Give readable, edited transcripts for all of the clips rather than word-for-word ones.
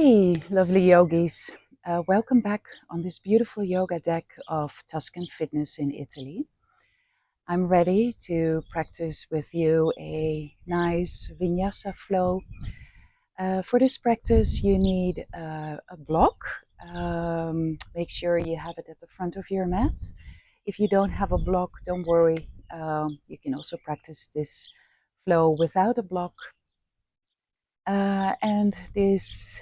Hey, lovely yogis. Welcome back on this beautiful yoga deck of Tuscan Fitness in Italy. I'm ready to practice with you a nice Vinyasa flow. For this practice, you need a block. Make sure you have it at the front of your mat. If you don't have a block, don't worry. You can also practice this flow without a block. And this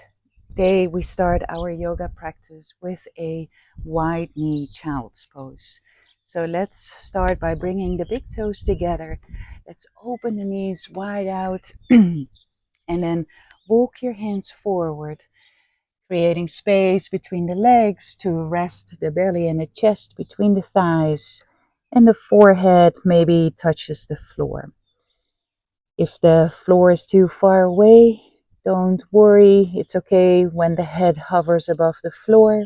day we start our yoga practice with a wide knee child's pose. So let's start by bringing the big toes together. Let's open the knees wide out and then walk your hands forward, creating space between the legs to rest the belly and the chest between the thighs, and the forehead maybe touches the floor. If the floor is too far away, don't worry, it's okay when the head hovers above the floor.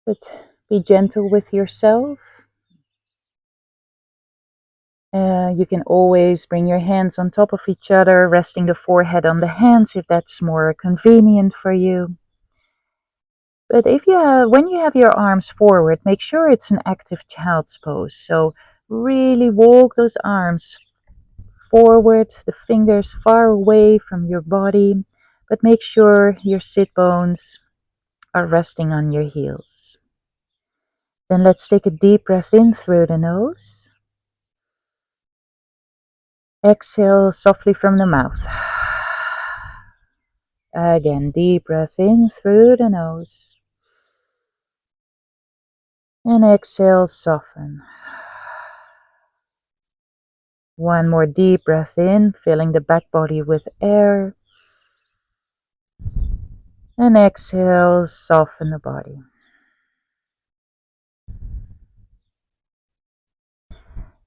But be gentle with yourself. You can always bring your hands on top of each other, resting the forehead on the hands if that's more convenient for you. But when you have your arms forward, make sure it's an active child's pose. So really walk those arms forward, the fingers far away from your body, but make sure your sit bones are resting on your heels. Then let's take a deep breath in through the nose. Exhale softly from the mouth. Again, deep breath in through the nose. And exhale, soften. One more deep breath in, filling the back body with air. And exhale, soften the body.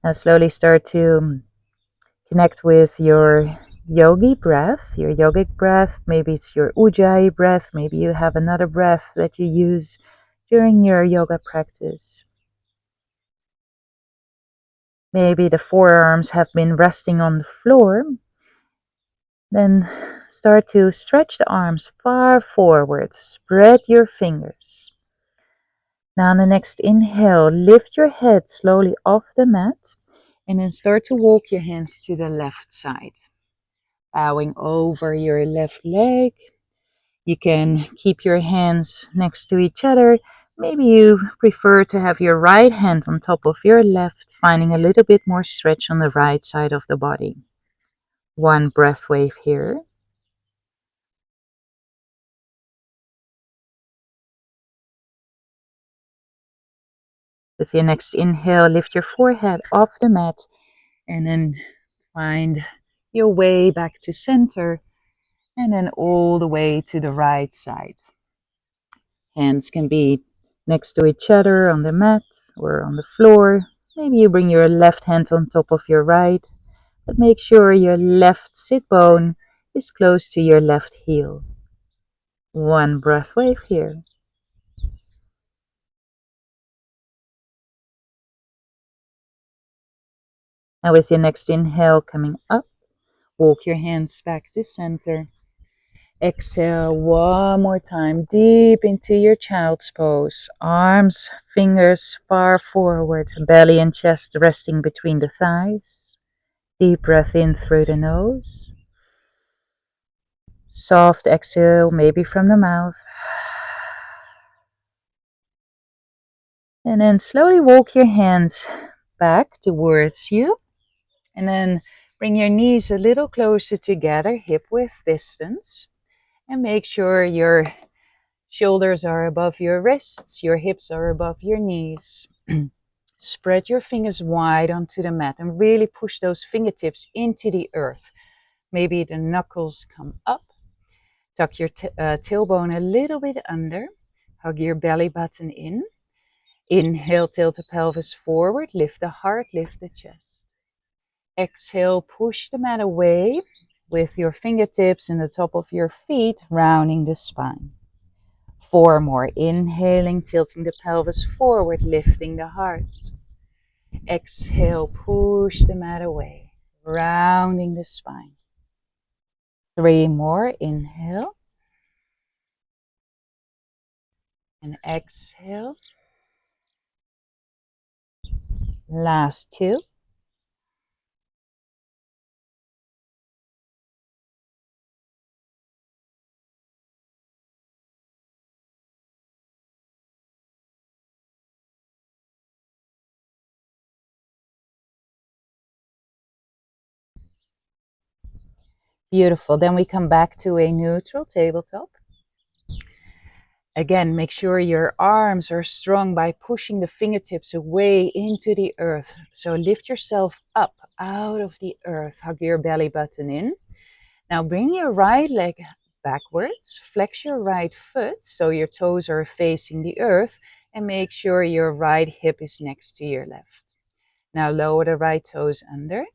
Now slowly start to connect with your yogi breath, your yogic breath. Maybe it's your ujjayi breath. Maybe you have another breath that you use during your yoga practice. Maybe the forearms have been resting on the floor. Then start to stretch the arms far forward. Spread your fingers. Now on the next inhale, lift your head slowly off the mat and then start to walk your hands to the left side. Bowing over your left leg. You can keep your hands next to each other. Maybe you prefer to have your right hand on top of your left, finding a little bit more stretch on the right side of the body. One breath wave here. With your next inhale, lift your forehead off the mat and then find your way back to center and then all the way to the right side. Hands can be next to each other on the mat or on the floor. Maybe you bring your left hand on top of your right, but make sure your left sit bone is close to your left heel. One breath wave here. Now with your next inhale coming up, walk your hands back to center. Exhale one more time, deep into your child's pose. Arms, fingers far forward, belly and chest resting between the thighs. Deep breath in through the nose. Soft exhale, maybe from the mouth. And then slowly walk your hands back towards you. And then bring your knees a little closer together, hip width distance. And make sure your shoulders are above your wrists, your hips are above your knees. Spread your fingers wide onto the mat and really push those fingertips into the earth. Maybe the knuckles come up. Tuck your tailbone a little bit under. Hug your belly button in. Inhale, tilt the pelvis forward. Lift the heart, lift the chest. Exhale, push the mat away with your fingertips and the top of your feet, rounding the spine. 4 more. Inhaling, tilting the pelvis forward, lifting the heart. Exhale, push the mat away, rounding the spine. 3 more. Inhale. And exhale. Last 2. Beautiful. Then we come back to a neutral tabletop. Again, make sure your arms are strong by pushing the fingertips away into the earth. So lift yourself up out of the earth. Hug your belly button in. Now bring your right leg backwards. Flex your right foot so your toes are facing the earth. And make sure your right hip is next to your left. Now lower the right toes under.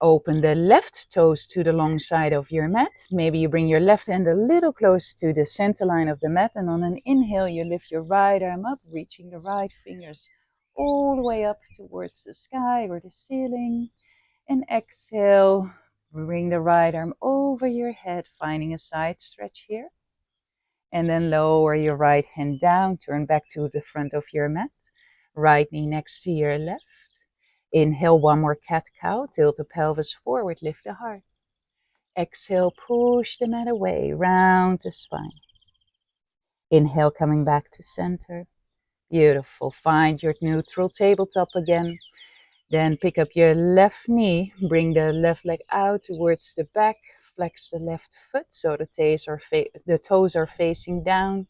Open the left toes to the long side of your mat. Maybe you bring your left hand a little close to the center line of the mat. And on an inhale, you lift your right arm up, reaching the right fingers all the way up towards the sky or the ceiling. And exhale, bring the right arm over your head, finding a side stretch here. And then lower your right hand down, turn back to the front of your mat. Right knee next to your left. Inhale, 1 more cat-cow, tilt the pelvis forward, lift the heart. Exhale, push the mat away, round the spine. Inhale, coming back to center. Beautiful. Find your neutral tabletop again. Then pick up your left knee, bring the left leg out towards the back, flex the left foot so the toes are facing down.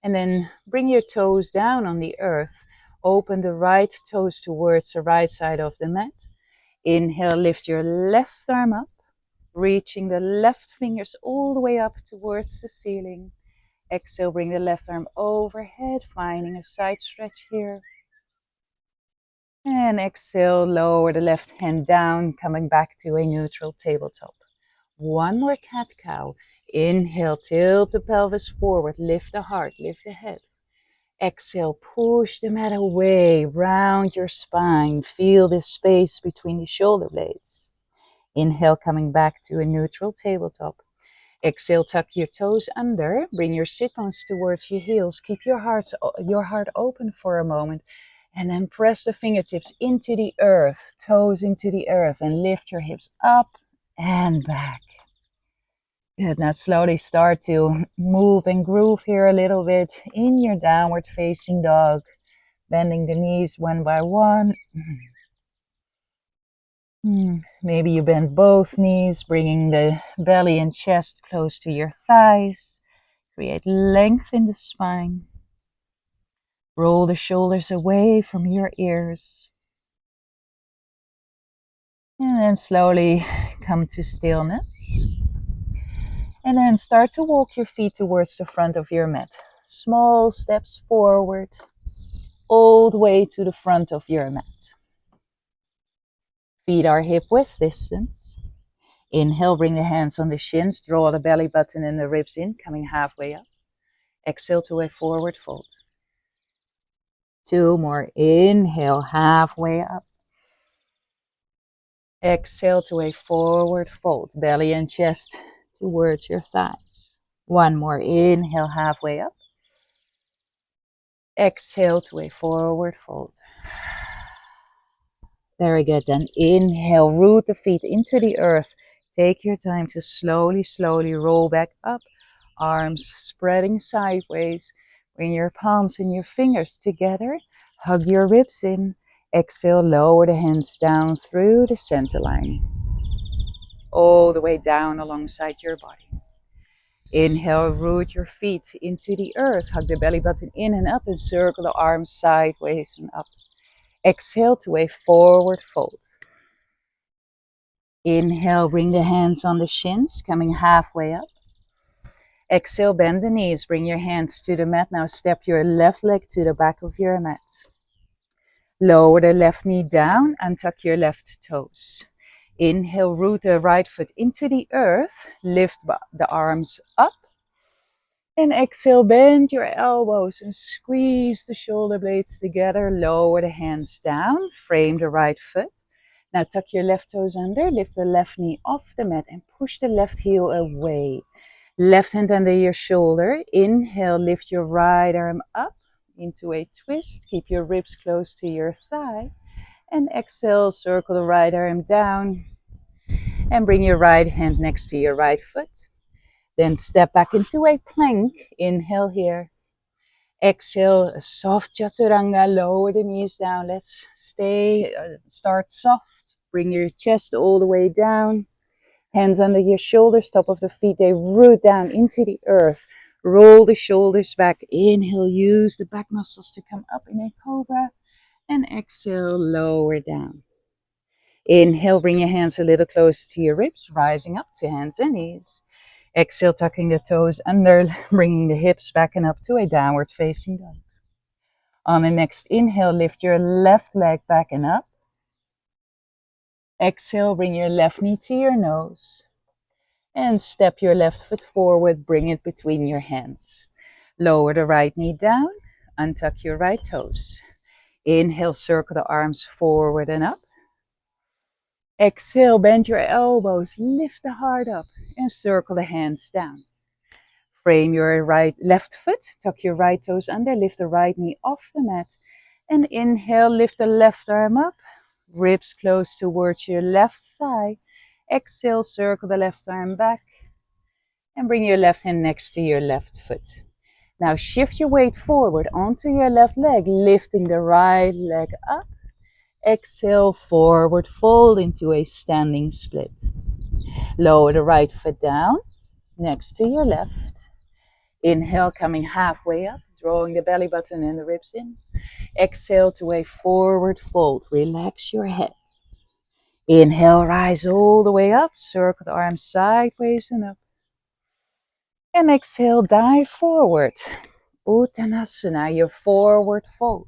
And then bring your toes down on the earth. Open the right toes towards the right side of the mat. Inhale, lift your left arm up, reaching the left fingers all the way up towards the ceiling. Exhale, bring the left arm overhead, finding a side stretch here. And exhale, lower the left hand down, coming back to a neutral tabletop. 1 more cat-cow. Inhale, tilt the pelvis forward, lift the heart, lift the head. Exhale, push the mat away, round your spine. Feel the space between the shoulder blades. Inhale, coming back to a neutral tabletop. Exhale, tuck your toes under. Bring your sit bones towards your heels. Keep your heart open for a moment. And then press the fingertips into the earth, toes into the earth, and lift your hips up and back. Good. Now slowly start to move and groove here a little bit in your downward facing dog. Bending the knees one by one. Maybe you bend both knees, bringing the belly and chest close to your thighs. Create length in the spine. Roll the shoulders away from your ears. And then slowly come to stillness. And then start to walk your feet towards the front of your mat. Small steps forward, all the way to the front of your mat. Feet are hip width distance. Inhale, bring the hands on the shins, draw the belly button and the ribs in, coming halfway up. Exhale to a forward fold. 2 more. Inhale, halfway up. Exhale to a forward fold. Belly and chest towards your thighs. 1 more. Inhale, halfway up. Exhale to a forward fold. Very good. Then inhale, root the feet into the earth. Take your time to slowly, slowly roll back up. Arms spreading sideways. Bring your palms and your fingers together. Hug your ribs in. Exhale, lower the hands down through the center line. All the way down alongside your body. Inhale, root your feet into the earth. Hug the belly button in and up and circle the arms sideways and up. Exhale to a forward fold. Inhale, bring the hands on the shins, coming halfway up. Exhale, bend the knees, bring your hands to the mat. Now step your left leg to the back of your mat. Lower the left knee down and tuck your left toes. Inhale, root the right foot into the earth. Lift the arms up. And exhale, bend your elbows and squeeze the shoulder blades together. Lower the hands down, frame the right foot. Now tuck your left toes under, lift the left knee off the mat and push the left heel away. Left hand under your shoulder. Inhale, lift your right arm up into a twist. Keep your ribs close to your thigh. And exhale, circle the right arm down. And bring your right hand next to your right foot. Then step back into a plank. Inhale here. Exhale, a soft chaturanga. Lower the knees down. Let's start soft. Bring your chest all the way down. Hands under your shoulders, top of the feet, they root down into the earth. Roll the shoulders back. Inhale, use the back muscles to come up in a cobra. And exhale, lower down. Inhale, bring your hands a little closer to your ribs, rising up to hands and knees. Exhale, tucking the toes under, bringing the hips back and up to a downward facing dog. On the next inhale, lift your left leg back and up. Exhale, bring your left knee to your nose. And step your left foot forward, bring it between your hands. Lower the right knee down, untuck your right toes. Inhale, circle the arms forward and up. Exhale, bend your elbows, lift the heart up, and circle the hands down. Frame your left foot, tuck your right toes under, lift the right knee off the mat. And inhale, lift the left arm up, ribs close towards your left thigh. Exhale, circle the left arm back. And bring your left hand next to your left foot. Now shift your weight forward onto your left leg, lifting the right leg up. Exhale, forward fold into a standing split. Lower the right foot down next to your left. Inhale, coming halfway up, drawing the belly button and the ribs in. Exhale to a forward fold. Relax your head. Inhale, rise all the way up. Circle the arms sideways and up. And exhale, dive forward. Uttanasana, your forward fold.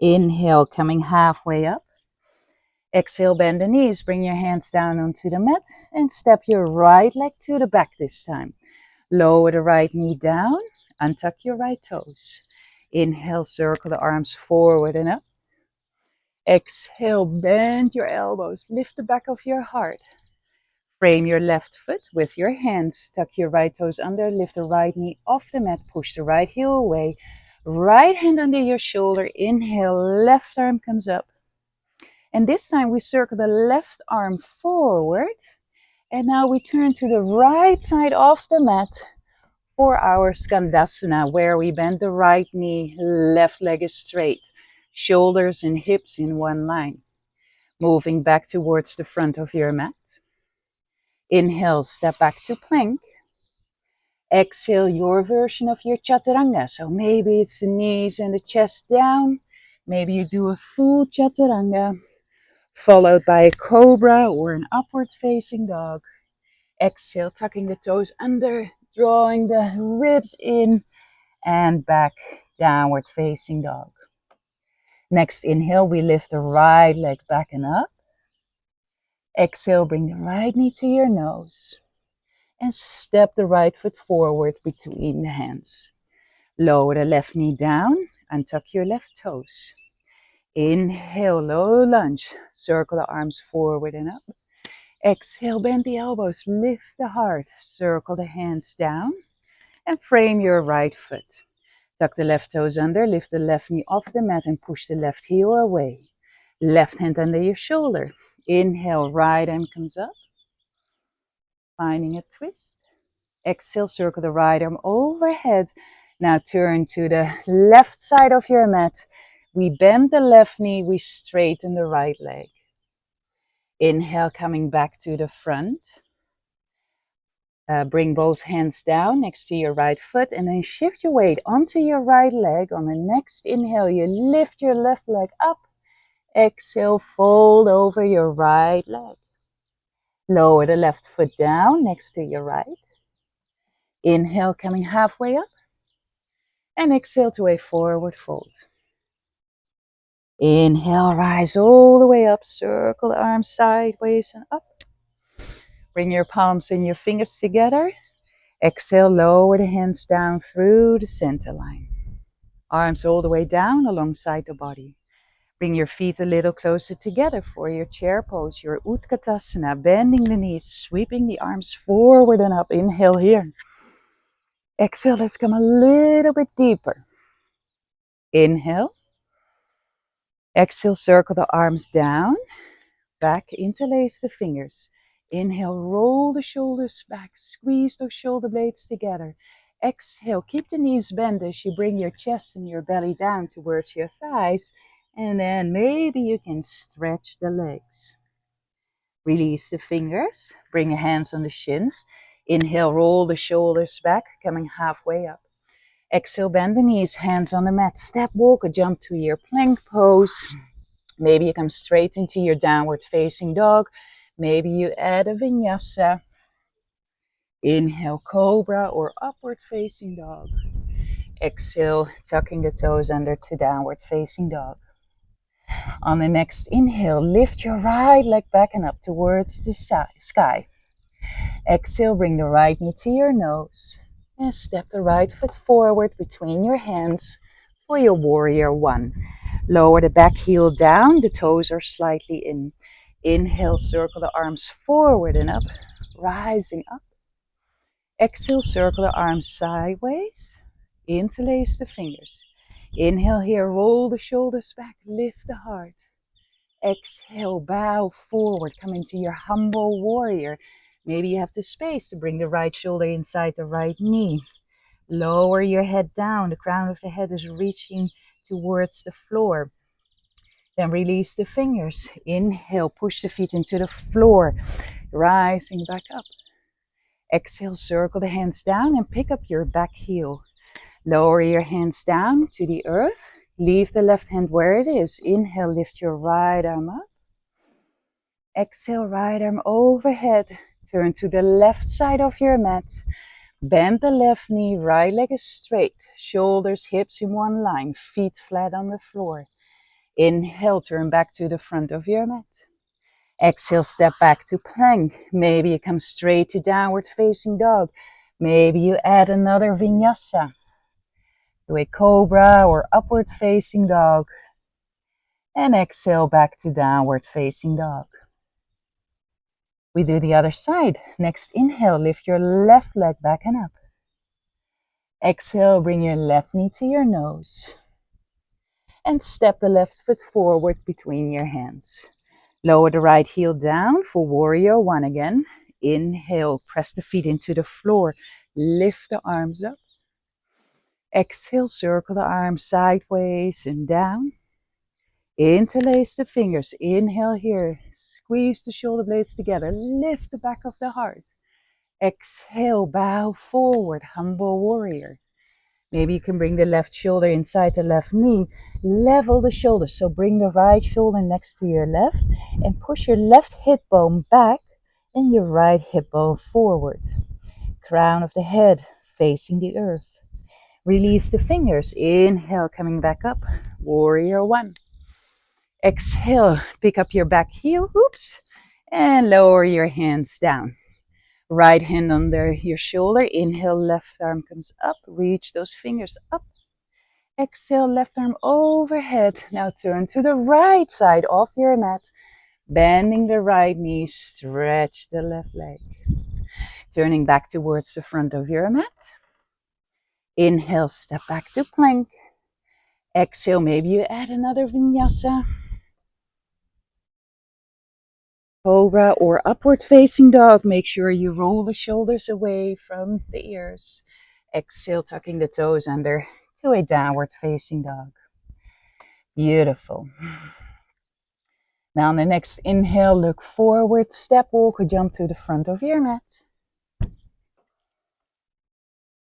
Inhale, coming halfway up. Exhale, bend the knees. Bring your hands down onto the mat and step your right leg to the back this time. Lower the right knee down. Untuck your right toes. Inhale, circle the arms forward and up. Exhale, bend your elbows. Lift the back of your heart. Frame your left foot with your hands. Tuck your right toes under. Lift the right knee off the mat. Push the right heel away. Right hand under your shoulder. Inhale, left arm comes up. And this time we circle the left arm forward. And now we turn to the right side of the mat for our Skandasana, where we bend the right knee, left leg is straight. Shoulders and hips in one line. Moving back towards the front of your mat. Inhale, step back to plank. Exhale, your version of your chaturanga. So maybe it's the knees and the chest down. Maybe you do a full chaturanga, followed by a cobra or an upward facing dog. Exhale, tucking the toes under, drawing the ribs in and back, downward facing dog. Next inhale, we lift the right leg back and up. Exhale, bring the right knee to your nose. And step the right foot forward between the hands. Lower the left knee down and tuck your left toes. Inhale, low lunge. Circle the arms forward and up. Exhale, bend the elbows, lift the heart. Circle the hands down and frame your right foot. Tuck the left toes under, lift the left knee off the mat and push the left heel away. Left hand under your shoulder. Inhale, right arm comes up. Finding a twist. Exhale, circle the right arm overhead. Now turn to the left side of your mat. We bend the left knee, we straighten the right leg. Inhale, coming back to the front. Bring both hands down next to your right foot and then shift your weight onto your right leg. On the next inhale, you lift your left leg up. Exhale, fold over your right leg. Lower the left foot down next to your right. Inhale, coming halfway up. And exhale to a forward fold. Inhale, rise all the way up. Circle the arms sideways and up. Bring your palms and your fingers together. Exhale, lower the hands down through the center line. Arms all the way down alongside the body. Bring your feet a little closer together for your chair pose, your Utkatasana, bending the knees, sweeping the arms forward and up. Inhale here. Exhale, let's come a little bit deeper. Inhale. Exhale, circle the arms down. Back, interlace the fingers. Inhale, roll the shoulders back. Squeeze those shoulder blades together. Exhale, keep the knees bent as you bring your chest and your belly down towards your thighs. And then maybe you can stretch the legs. Release the fingers. Bring your hands on the shins. Inhale, roll the shoulders back, coming halfway up. Exhale, bend the knees, hands on the mat. Step, walk, or jump to your plank pose. Maybe you come straight into your downward facing dog. Maybe you add a vinyasa. Inhale, cobra or upward facing dog. Exhale, tucking the toes under to downward facing dog. On the next inhale, lift your right leg back and up towards the sky. Exhale, bring the right knee to your nose. And step the right foot forward between your hands for your warrior one. Lower the back heel down, the toes are slightly in. Inhale, circle the arms forward and up, rising up. Exhale, circle the arms sideways, interlace the fingers. Inhale here, roll the shoulders back, lift the heart. Exhale, bow forward, come into your humble warrior. Maybe you have the space to bring the right shoulder inside the right knee. Lower your head down, the crown of the head is reaching towards the floor. Then release the fingers. Inhale, push the feet into the floor, rising back up. Exhale, circle the hands down and pick up your back heel. Lower your hands down to the earth. Leave the left hand where it is. Inhale, lift your right arm up. Exhale, right arm overhead. Turn to the left side of your mat. Bend the left knee, right leg is straight. Shoulders, hips in one line. Feet flat on the floor. Inhale, turn back to the front of your mat. Exhale, step back to plank. Maybe you come straight to downward facing dog. Maybe you add another vinyasa to a cobra or upward facing dog. And exhale back to downward facing dog. We do the other side. Next inhale, lift your left leg back and up. Exhale, bring your left knee to your nose. And step the left foot forward between your hands. Lower the right heel down for warrior one again. Inhale, press the feet into the floor. Lift the arms up. Exhale, circle the arms sideways and down. Interlace the fingers. Inhale here. Squeeze the shoulder blades together. Lift the back of the heart. Exhale, bow forward, humble warrior. Maybe you can bring the left shoulder inside the left knee. Level the shoulders. So bring the right shoulder next to your left and push your left hip bone back and your right hip bone forward. Crown of the head facing the earth. Release the fingers. Inhale, coming back up. Warrior one. Exhale, pick up your back heel. Oops. And lower your hands down. Right hand under your shoulder. Inhale, left arm comes up. Reach those fingers up. Exhale, left arm overhead. Now turn to the right side of your mat. Bending the right knee, stretch the left leg. Turning back towards the front of your mat. Inhale, step back to plank. Exhale, maybe you add another vinyasa. Cobra or upward facing dog. Make sure you roll the shoulders away from the ears. Exhale, tucking the toes under to a downward facing dog. Beautiful. Now on the next inhale, look forward, step, walk, or jump to the front of your mat.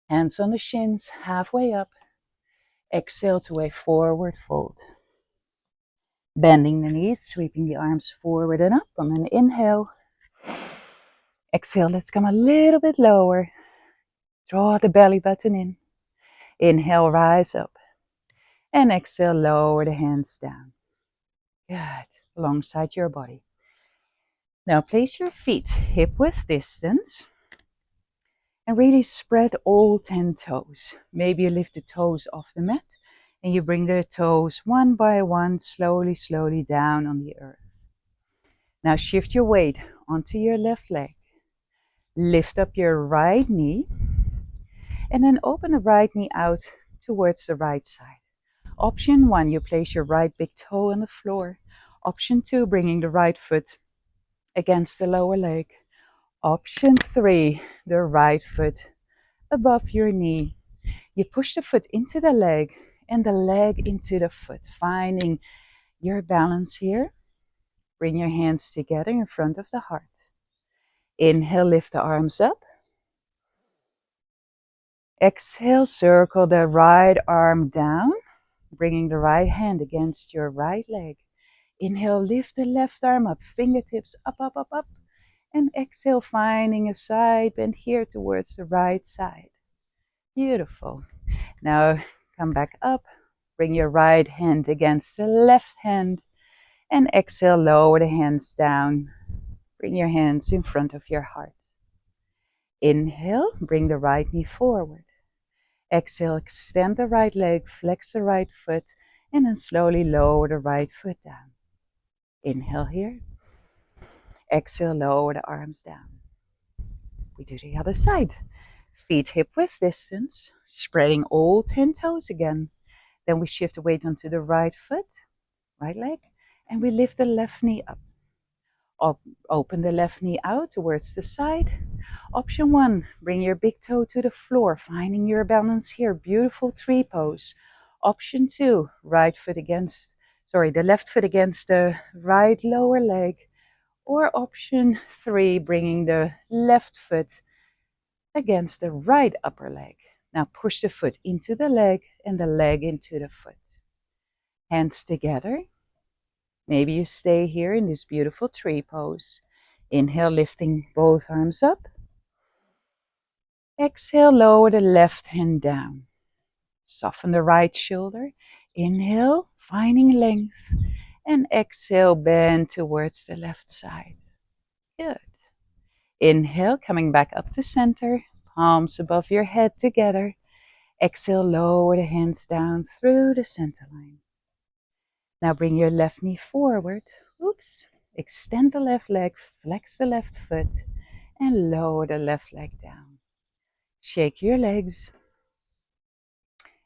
Hands on the shins, halfway up. Exhale to a forward fold. Bending the knees, sweeping the arms forward and up on an inhale. Exhale, let's come a little bit lower. Draw the belly button in. Inhale, rise up. And exhale, lower the hands down. Good. Alongside your body. Now place your feet hip width distance. And really spread all 10 toes. Maybe you lift the toes off the mat. And you bring the toes one by one, slowly, slowly down on the earth. Now shift your weight onto your left leg. Lift up your right knee. And then open the right knee out towards the right side. Option 1, you place your right big toe on the floor. Option 2, bringing the right foot against the lower leg. Option 3, the right foot above your knee. You push the foot into the leg and the leg into the foot, finding your balance here. Bring your hands together in front of the heart. Inhale, lift the arms up. Exhale, circle the right arm down, bringing the right hand against your right leg. Inhale, lift the left arm up, fingertips up, up, up, up. And exhale, finding a side bend here towards the right side. Beautiful. Now come back up, bring your right hand against the left hand. And exhale, lower the hands down. Bring your hands in front of your heart. Inhale, bring the right knee forward. Exhale, extend the right leg, flex the right foot, and then slowly lower the right foot down. Inhale here. Exhale, lower the arms down. We do the other side. Feet hip width distance, spreading all 10 toes again. Then we shift the weight onto the right foot, right leg, and we lift the left knee up. Open the left knee out towards the side. Option 1, bring your big toe to the floor, finding your balance here. Beautiful tree pose. Option 2, the left foot against the right lower leg. Or option 3, bringing the left foot against the right upper leg. Now push the foot into the leg and the leg into the foot. Hands together. Maybe you stay here in this beautiful tree pose. Inhale, lifting both arms up. Exhale, lower the left hand down. Soften the right shoulder. Inhale, finding length. And exhale, bend towards the left side. Good. Inhale, coming back up to center. Palms above your head together. Exhale, lower the hands down through the center line. Now bring your left knee forward. Oops. Extend the left leg, flex the left foot, and lower the left leg down. Shake your legs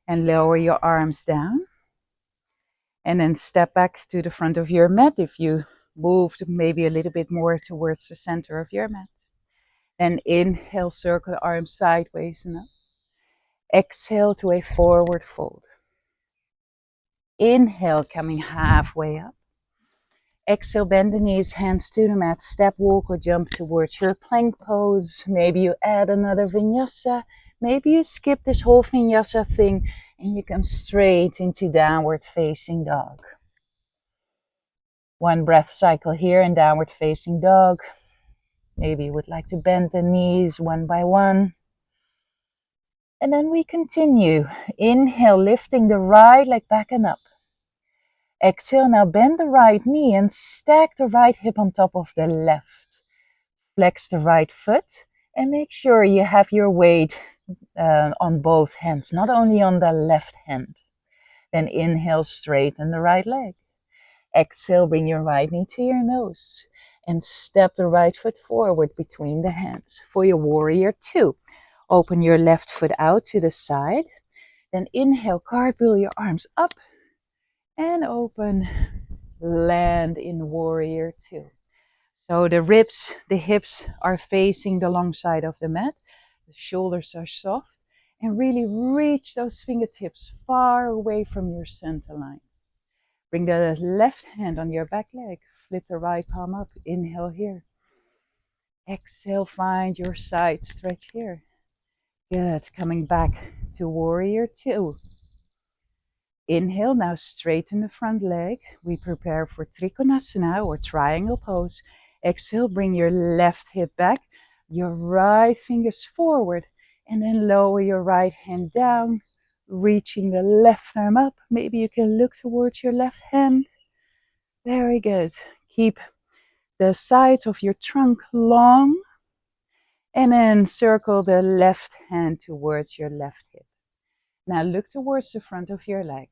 and lower your arms down. And then step back to the front of your mat if you moved maybe a little bit more towards the center of your mat. Then inhale, circle the arms sideways and up. Exhale to a forward fold. Inhale, coming halfway up. Exhale, bend the knees, hands to the mat, step, walk, or jump towards your plank pose. Maybe you add another vinyasa. Maybe you skip this whole vinyasa thing and you come straight into downward facing dog. One breath cycle here in downward facing dog. Maybe you would like to bend the knees one by one. And then we continue. Inhale, lifting the right leg back and up. Exhale, now bend the right knee and stack the right hip on top of the left. Flex the right foot and make sure you have your weight on both hands, not only on the left hand. Then inhale, straighten the right leg. Exhale, bring your right knee to your nose and step the right foot forward between the hands. For your warrior 2, open your left foot out to the side. Then inhale, cartwheel your arms up and open. Land in warrior 2. So the ribs, the hips are facing the long side of the mat. The shoulders are soft. And really reach those fingertips far away from your center line. Bring the left hand on your back leg. Flip the right palm up. Inhale here. Exhale, find your side stretch here. Good. Coming back to warrior 2. Inhale, now straighten the front leg. We prepare for Trikonasana or triangle pose. Exhale, bring your left hip back, your right fingers forward, and then lower your right hand down, reaching the left arm up. Maybe you can look towards your left hand. Very good. Keep the sides of your trunk long, and then circle the left hand towards your left hip. Now look towards the front of your leg.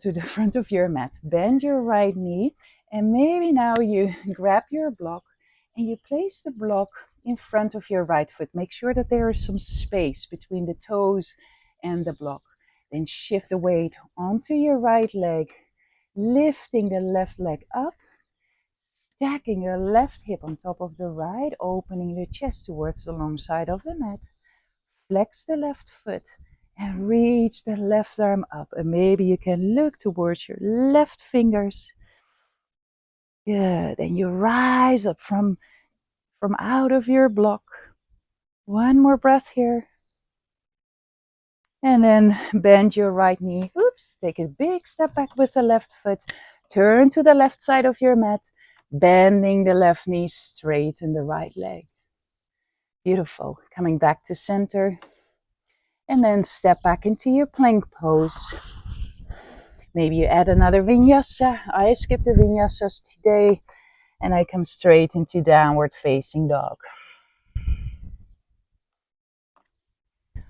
to the front of your mat. Bend your right knee, and maybe now you grab your block and you place the block in front of your right foot. Make sure that there is some space between the toes and the block. Then shift the weight onto your right leg, lifting the left leg up, stacking your left hip on top of the right, opening the chest towards the long side of the mat. Flex the left foot and reach the left arm up. And maybe you can look towards your left fingers. Good. And you rise up from out of your block. One more breath here. And then bend your right knee. Oops. Take a big step back with the left foot. Turn to the left side of your mat. Bending the left knee, straighten the right leg. Beautiful. Coming back to center. And then step back into your plank pose. Maybe you add another vinyasa. I skip the vinyasas today and I come straight into downward facing dog.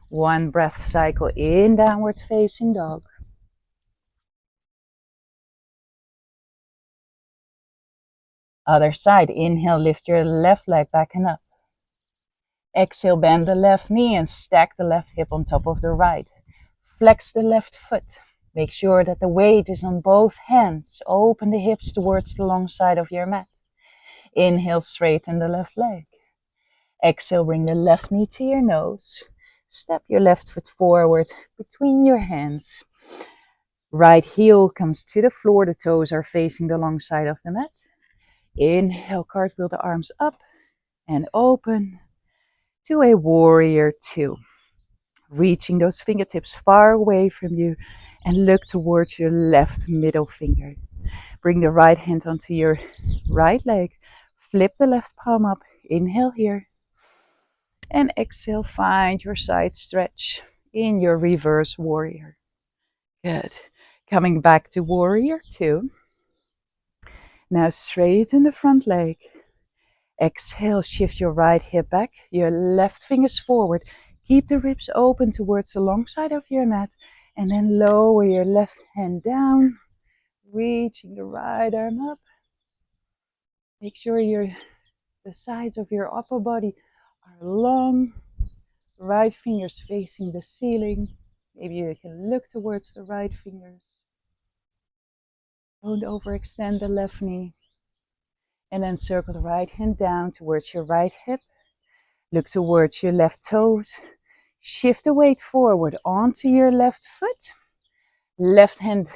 One breath cycle in downward facing dog. Other side. Inhale, lift your left leg back and up. Exhale, bend the left knee and stack the left hip on top of the right. Flex the left foot. Make sure that the weight is on both hands. Open the hips towards the long side of your mat. Inhale, straighten the left leg. Exhale, bring the left knee to your nose. Step your left foot forward between your hands. Right heel comes to the floor. The toes are facing the long side of the mat. Inhale, cartwheel the arms up and open to a warrior two. Reaching those fingertips far away from you and look towards your left middle finger. Bring the right hand onto your right leg. Flip the left palm up. Inhale here. And exhale, find your side stretch in your reverse warrior. Good. Coming back to warrior two. Now straighten the front leg. Exhale, shift your right hip back, your left fingers forward. Keep the ribs open towards the long side of your mat. And then lower your left hand down, reaching the right arm up. Make sure the sides of your upper body are long. Right fingers facing the ceiling. Maybe you can look towards the right fingers. Don't overextend the left knee. And then circle the right hand down towards your right hip. Look towards your left toes. Shift the weight forward onto your left foot. Left hand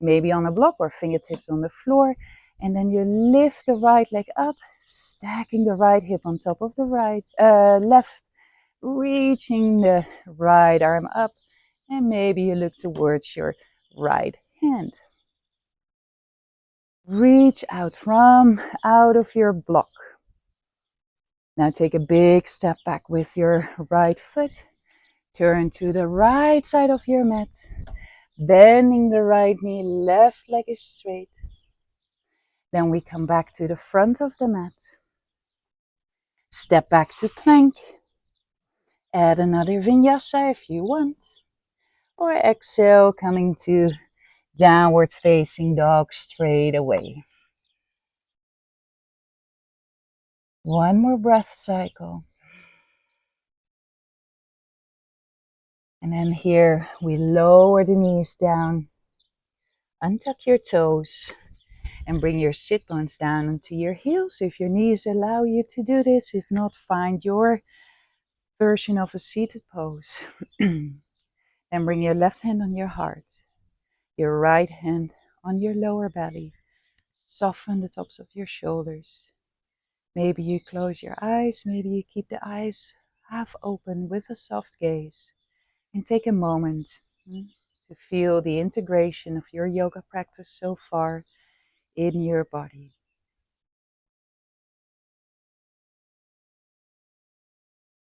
maybe on a block or fingertips on the floor. And then you lift the right leg up, stacking the right hip on top of the left. Reaching the right arm up, and maybe you look towards your right hand. Reach out from out of your block. Now take a big step back with your right foot. Turn to the right side of your mat. Bending the right knee, left leg is straight. Then we come back to the front of the mat. Step back to plank. Add another vinyasa if you want. Or exhale, coming to downward facing dog straight away. One more breath cycle. And then here we lower the knees down. Untuck your toes and bring your sit bones down onto your heels if your knees allow you to do this. If not, find your version of a seated pose. And bring your left hand on your heart, your right hand on your lower belly. Soften the tops of your shoulders. Maybe you close your eyes, maybe you keep the eyes half open with a soft gaze. And take a moment to feel the integration of your yoga practice so far in your body.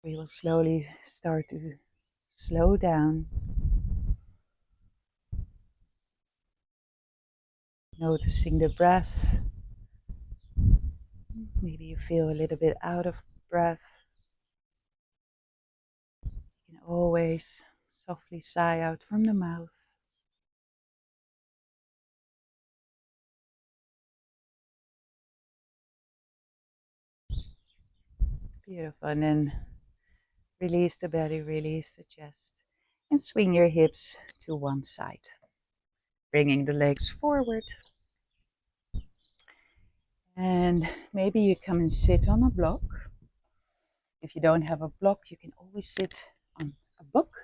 We will slowly start to slow down. Noticing the breath. Maybe you feel a little bit out of breath. You can always softly sigh out from the mouth. Beautiful. And then release the belly, release the chest, and swing your hips to one side, bringing the legs forward. And maybe you come and sit on a block. If you don't have a block, you can always sit on a book.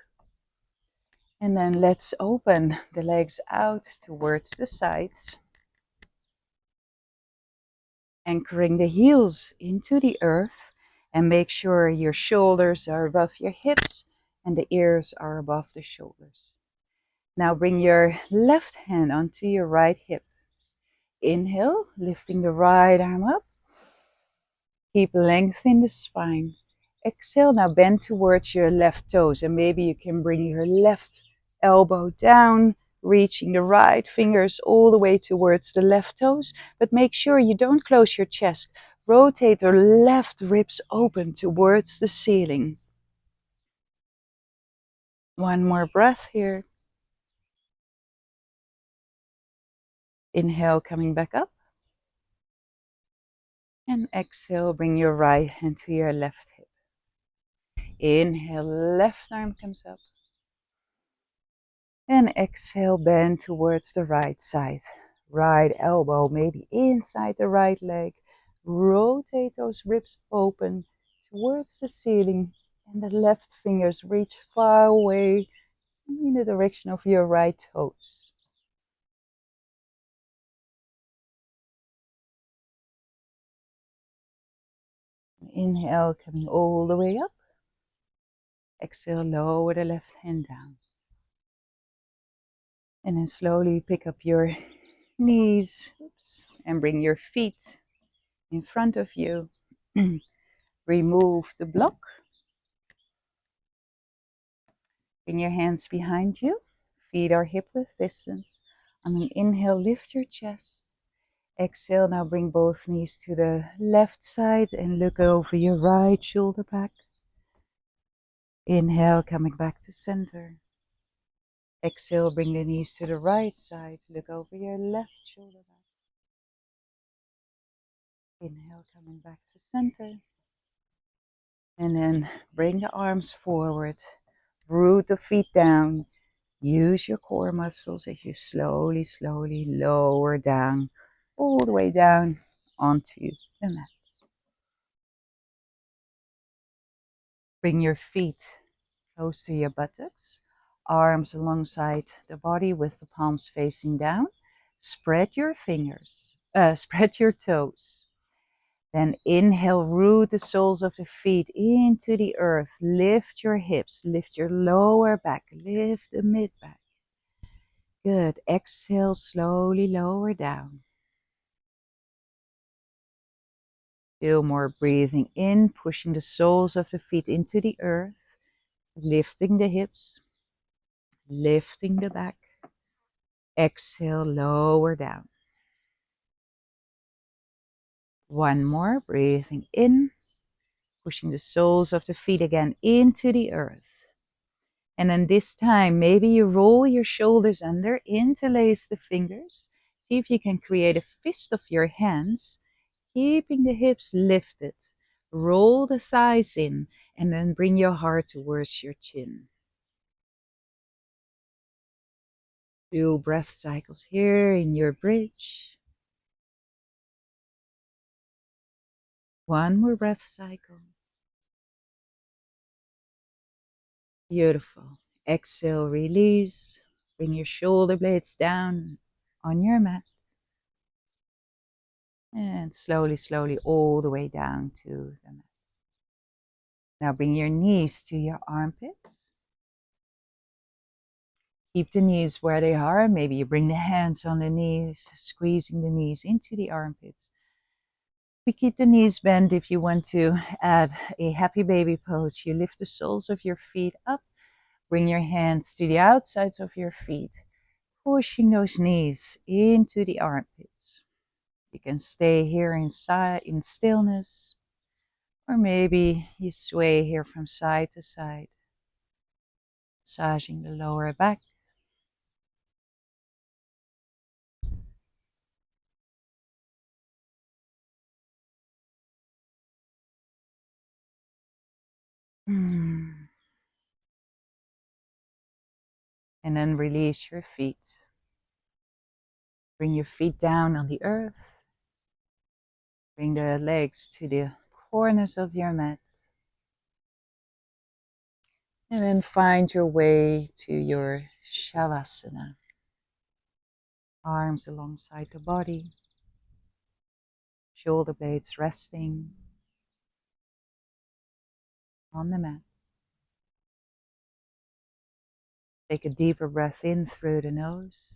And then let's open the legs out towards the sides, anchoring the heels into the earth, and make sure your shoulders are above your hips and the ears are above the shoulders. Now bring your left hand onto your right hip. Inhale, lifting the right arm up. Keep length in the spine. Exhale, now bend towards your left toes, and maybe you can bring your left elbow down, reaching the right fingers all the way towards the left toes, but make sure you don't close your chest. Rotate the left ribs open towards the ceiling. One more breath here. Inhale, coming back up. And exhale, bring your right hand to your left hip. Inhale, left arm comes up. And exhale, bend towards the right side. Right elbow maybe inside the right leg. Rotate those ribs open towards the ceiling. And the left fingers reach far away in the direction of your right toes. Inhale, coming all the way up. Exhale, lower the left hand down. And then slowly pick up your knees, and bring your feet in front of you. Remove the block. Bring your hands behind you. Feet are hip width distance. On an inhale, lift your chest. Exhale, now bring both knees to the left side and look over your right shoulder back. Inhale, coming back to center. Exhale, bring the knees to the right side. Look over your left shoulder back. Inhale, coming back to center. And then bring the arms forward. Root the feet down. Use your core muscles as you slowly, slowly lower down, all the way down onto the mat. Bring your feet close to your buttocks, arms alongside the body with the palms facing down. Spread your fingers, spread your toes. Then inhale, root the soles of the feet into the earth. Lift your hips, lift your lower back, lift the mid back. Good. Exhale, slowly lower down. Feel more breathing in, pushing the soles of the feet into the earth, lifting the hips, lifting the back. Exhale, lower down. One more, breathing in, pushing the soles of the feet again into the earth. And then this time, maybe you roll your shoulders under, interlace the fingers. See if you can create a fist of your hands, keeping the hips lifted. Roll the thighs in, and then bring your heart towards your chin. 2 breath cycles here in your bridge. 1 more breath cycle. Beautiful. Exhale, release. Bring your shoulder blades down on your mat. And slowly, slowly all the way down to the mat. Now bring your knees to your armpits. Keep the knees where they are. Maybe you bring the hands on the knees, squeezing the knees into the armpits. We keep the knees bent. If you want to add a happy baby pose, you lift the soles of your feet up. Bring your hands to the outsides of your feet, pushing those knees into the armpits. You can stay here in stillness, or maybe you sway here from side to side, massaging the lower back. And then release your feet. Bring your feet down on the earth. Bring the legs to the corners of your mat. And then find your way to your Shavasana. Arms alongside the body. Shoulder blades resting on the mat. Take a deeper breath in through the nose.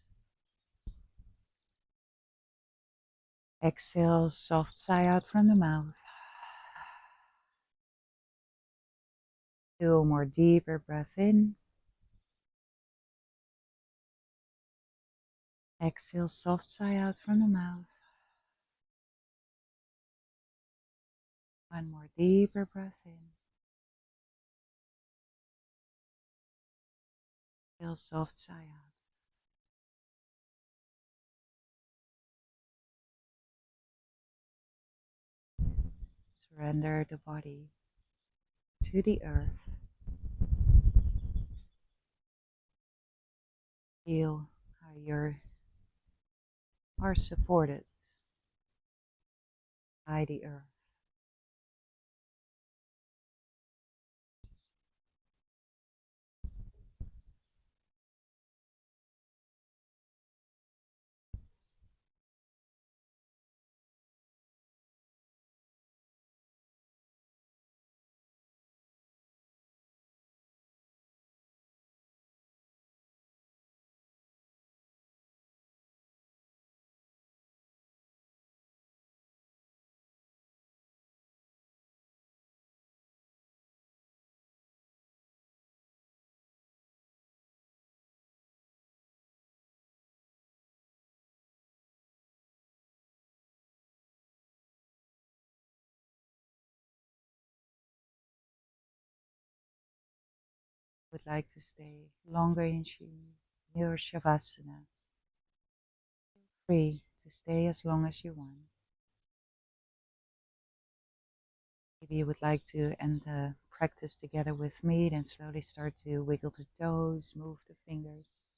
Exhale, soft sigh out from the mouth. 2 more deeper breath in. Exhale, soft sigh out from the mouth. 1 more deeper breath in. Exhale, soft sigh out. Surrender the body to the earth. Feel how you are supported by the earth. Would like to stay longer in your Shavasana. Free to stay as long as you want. Maybe you would like to end the practice together with me, then slowly start to wiggle the toes, move the fingers.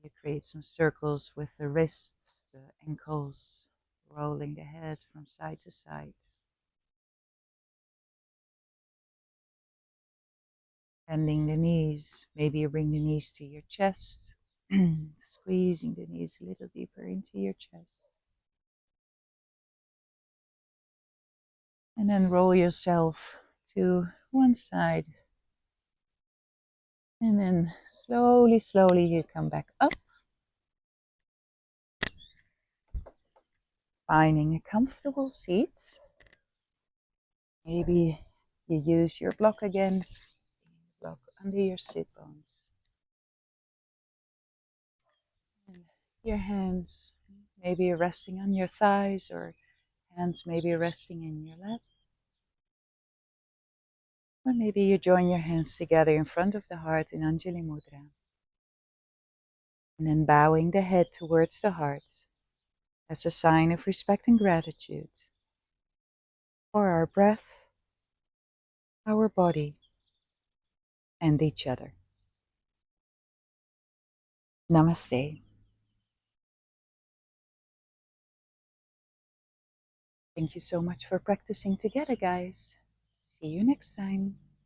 You create some circles with the wrists, the ankles, rolling the head from side to side. Bending the knees, maybe you bring the knees to your chest, squeezing the knees a little deeper into your chest. And then roll yourself to one side. And then slowly, slowly you come back up. Finding a comfortable seat. Maybe you use your block again. Block under your sit bones. And your hands maybe resting on your thighs, or hands maybe resting in your lap. Or maybe you join your hands together in front of the heart in Anjali Mudra. And then bowing the head towards the heart as a sign of respect and gratitude for our breath, our body, and each other. Namaste. Thank you so much for practicing together, guys. See you next time.